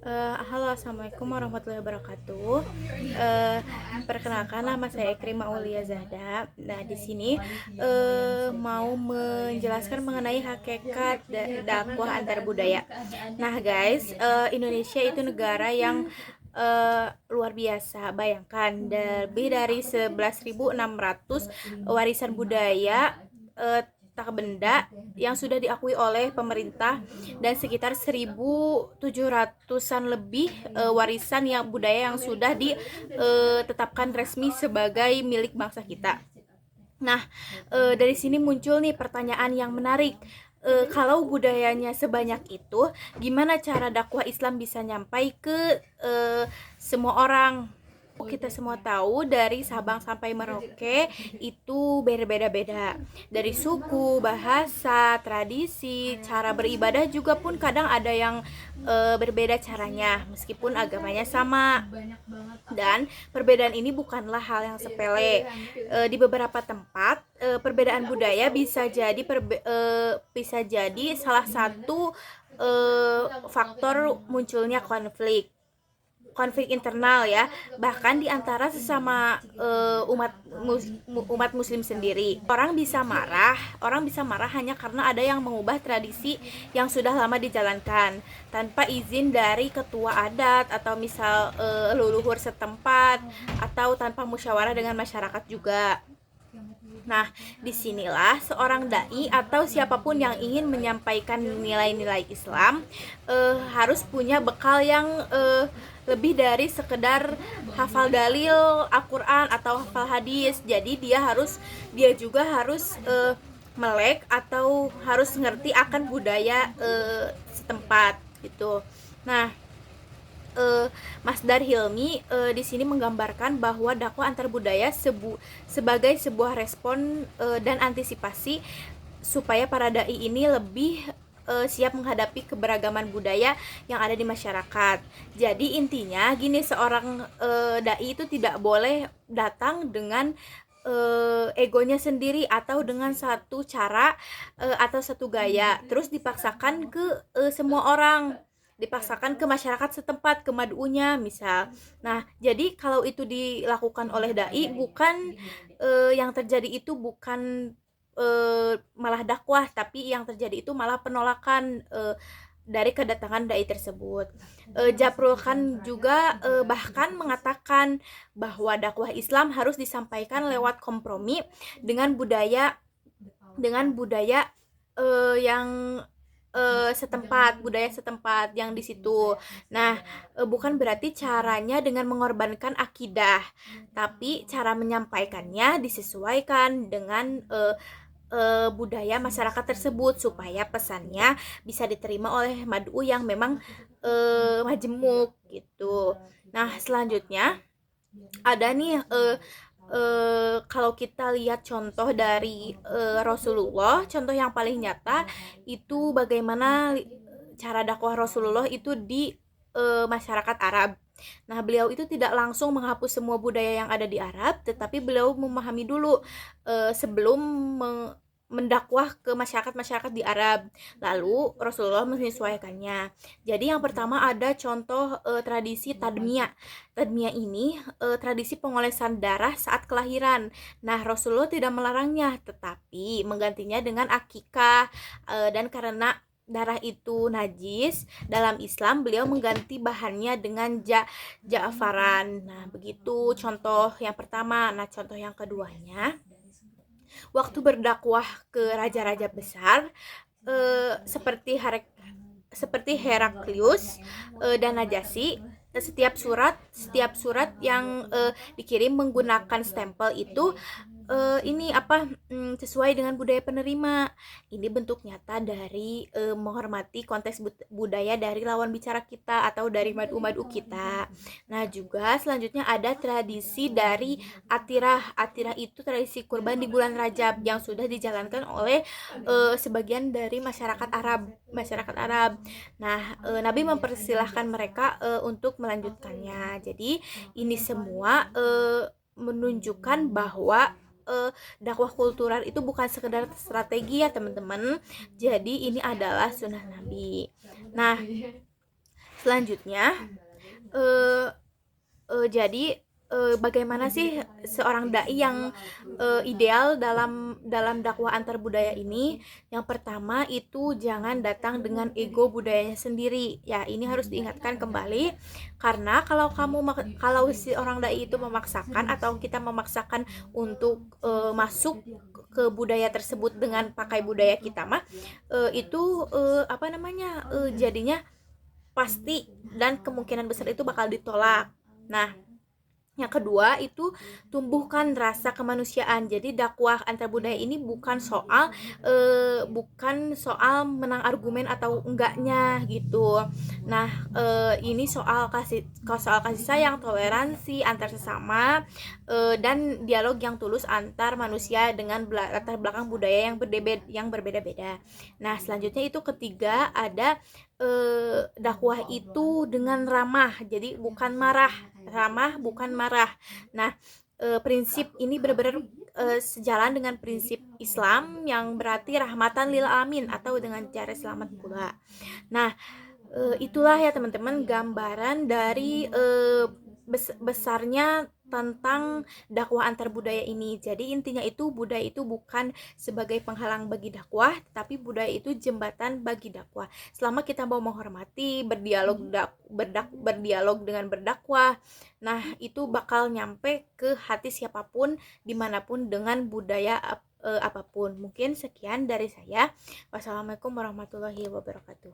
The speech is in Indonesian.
Halo, assalamualaikum warahmatullahi wabarakatuh. Perkenalkan, nama saya Ikrimah Aulia Zahda. Nah, di sini mau menjelaskan mengenai hakikat dakwah antar budaya. Nah, guys, Indonesia itu negara yang luar biasa. Bayangkan, lebih dari 11.600 warisan budaya tak benda yang sudah diakui oleh pemerintah, dan sekitar 1.700-an lebih warisan yang budaya yang sudah ditetapkan resmi sebagai milik bangsa kita. Nah, dari sini muncul nih pertanyaan yang menarik. Kalau budayanya sebanyak itu, gimana cara dakwah Islam bisa nyampai ke semua orang? Kita semua tahu dari Sabang sampai Merauke itu berbeda-beda, dari suku, bahasa, tradisi, cara beribadah juga pun kadang ada yang berbeda caranya meskipun agamanya sama. Dan perbedaan ini bukanlah hal yang sepele. Di beberapa tempat perbedaan budaya bisa jadi salah satu faktor munculnya konflik internal ya, bahkan di antara sesama umat muslim sendiri. Orang bisa marah hanya karena ada yang mengubah tradisi yang sudah lama dijalankan tanpa izin dari ketua adat atau misal leluhur setempat, atau tanpa musyawarah dengan masyarakat juga. Nah, disinilah seorang dai atau siapapun yang ingin menyampaikan nilai-nilai Islam harus punya bekal yang lebih dari sekedar hafal dalil Al-Quran atau hafal hadis. Jadi dia juga harus melek atau harus ngerti akan budaya setempat gitu. Nah, Mas Dar Hilmi di sini menggambarkan bahwa dakwah antar budaya sebagai sebuah respon dan antisipasi supaya para dai ini lebih siap menghadapi keberagaman budaya yang ada di masyarakat. Jadi intinya gini, seorang dai itu tidak boleh datang dengan egonya sendiri atau dengan satu cara atau satu gaya terus dipaksakan ke semua orang, dipaksakan ke masyarakat setempat, ke madunya misal. Nah, jadi kalau itu dilakukan oleh dai, bukan yang terjadi itu bukan malah dakwah, tapi yang terjadi itu malah penolakan dari kedatangan dai tersebut. Japrul Khan juga bahkan mengatakan bahwa dakwah Islam harus disampaikan lewat kompromi dengan budaya yang budaya setempat yang di situ. Nah, bukan berarti caranya dengan mengorbankan akidah, tapi cara menyampaikannya disesuaikan dengan budaya masyarakat tersebut supaya pesannya bisa diterima oleh mad'u yang memang majemuk gitu. Nah, selanjutnya ada nih kalau kita lihat contoh dari Rasulullah, contoh yang paling nyata itu bagaimana cara dakwah Rasulullah itu di masyarakat Arab. Nah, beliau itu tidak langsung menghapus semua budaya yang ada di Arab, tetapi beliau memahami dulu sebelum mendakwah ke masyarakat-masyarakat di Arab. Lalu Rasulullah menyesuaikannya. Jadi yang pertama ada contoh tradisi tadmiyah. Tadmiyah ini tradisi pengolesan darah saat kelahiran. Nah, Rasulullah tidak melarangnya, tetapi menggantinya dengan akikah, dan karena darah itu najis dalam Islam, beliau mengganti bahannya dengan ja'faran. Nah, begitu contoh yang pertama. Nah, contoh yang keduanya, waktu berdakwah ke raja-raja besar seperti Heraklius dan Najasyi, setiap surat yang dikirim menggunakan stempel itu sesuai dengan budaya penerima. Ini bentuk nyata dari menghormati konteks budaya dari lawan bicara kita atau dari madu-madu kita. Nah, juga selanjutnya ada tradisi dari atirah. Atirah itu tradisi kurban di bulan Rajab yang sudah dijalankan oleh sebagian dari masyarakat Arab. Nah, Nabi mempersilahkan mereka untuk melanjutkannya. Jadi ini semua menunjukkan bahwa dakwah kultural itu bukan sekedar strategi ya teman-teman. Jadi ini adalah sunnah Nabi. Nah, Selanjutnya, jadi bagaimana sih seorang dai yang ideal dalam dakwah antar budaya ini? Yang pertama itu jangan datang dengan ego budayanya sendiri. Ya, ini harus diingatkan kembali karena kalau si orang dai itu memaksakan atau kita memaksakan untuk masuk ke budaya tersebut dengan pakai budaya kita mah itu jadinya pasti dan kemungkinan besar itu bakal ditolak. Nah, yang kedua itu tumbuhkan rasa kemanusiaan. Jadi dakwah antar budaya ini bukan soal menang argumen atau enggaknya gitu. Nah, ini soal kasih sayang, toleransi antar sesama, dan dialog yang tulus antar manusia dengan latar belakang budaya yang berbeda-beda. Nah, selanjutnya itu ketiga ada dakwah itu dengan ramah, jadi bukan marah, ramah bukan marah. Nah, prinsip ini benar-benar sejalan dengan prinsip Islam yang berarti rahmatan lil alamin atau dengan cara selamat pula. Nah, itulah ya teman-teman gambaran dari besarnya tentang dakwah antar budaya ini. Jadi intinya itu budaya itu bukan sebagai penghalang bagi dakwah, tapi budaya itu jembatan bagi dakwah. Selama kita mau menghormati, berdialog dengan berdakwah, nah itu bakal nyampe ke hati siapapun, dimanapun dengan budaya apapun. Mungkin sekian dari saya. Wassalamualaikum warahmatullahi wabarakatuh.